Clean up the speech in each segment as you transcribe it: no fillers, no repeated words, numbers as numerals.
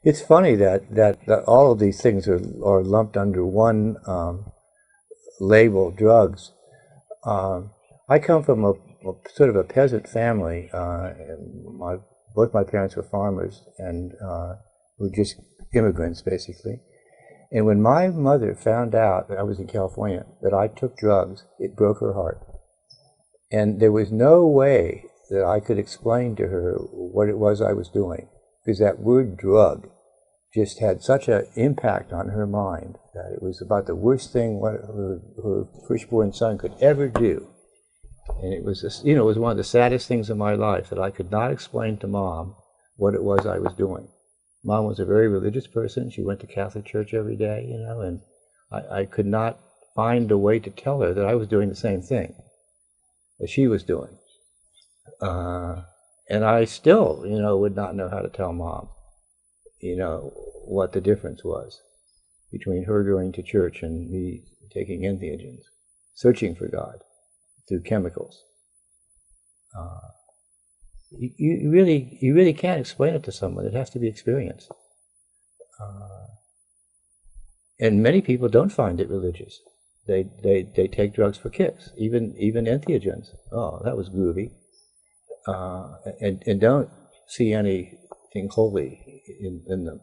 It's funny that all of these things are lumped under one label, drugs. I come from a sort of a peasant family. Both my parents were farmers and were just immigrants, basically. And when my mother found out that I was in California, that I took drugs, it broke her heart. And there was no way that I could explain to her what it was I was doing, because that word drug just had such an impact on her mind that it was about the worst thing her firstborn son could ever do. And it was just, it was one of the saddest things in my life that I could not explain to Mom what it was I was doing. Mom was a very religious person. She went to Catholic church every day, and I could not find a way to tell her that I was doing the same thing that she was doing. And I still, would not know how to tell Mom, what the difference was between her going to church and me taking entheogens, searching for God through chemicals. You really can't explain it to someone. It has to be experienced. And many people don't find it religious. They take drugs for kicks, even entheogens. Oh, that was groovy. And don't see anything holy in them.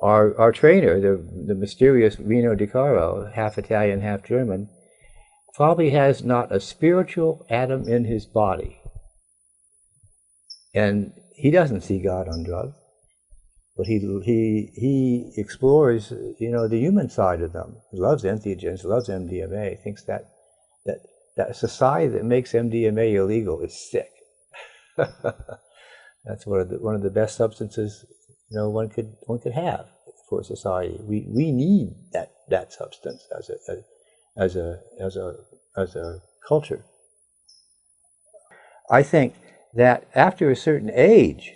Our trainer, the mysterious Reno Di Caro, half Italian, half German, probably has not a spiritual atom in his body. And he doesn't see God on drugs. But he explores, the human side of them. He loves entheogens, loves MDMA, thinks that society that makes MDMA illegal is sick. That's one of the best substances one could have for society. We need that substance as a culture. I think that after a certain age,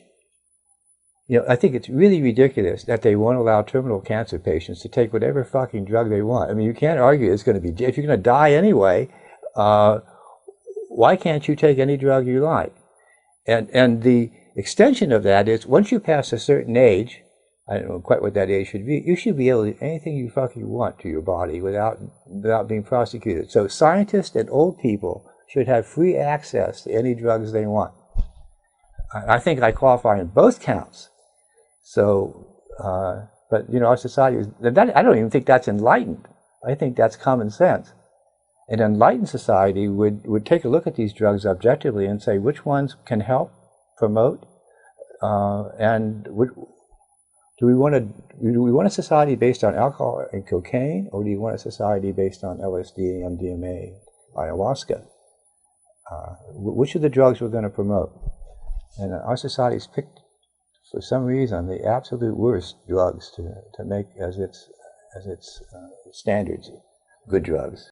I think it's really ridiculous that they won't allow terminal cancer patients to take whatever fucking drug they want. I mean, you can't argue it's going to be, if you're going to die anyway, why can't you take any drug you like? And the extension of that is, once you pass a certain age, I don't know quite what that age should be, you should be able to do anything you fucking want to your body without being prosecuted. So scientists and old people should have free access to any drugs they want. I think I qualify in both counts. So, but our society I don't even think that's enlightened. I think that's common sense. An enlightened society would take a look at these drugs objectively and say which ones can help, promote, and do we want a society based on alcohol and cocaine, or do you want a society based on LSD, MDMA, ayahuasca? Which of the drugs we're going to promote? And our society's picked, for some reason, the absolute worst drugs to make as its standards, good drugs.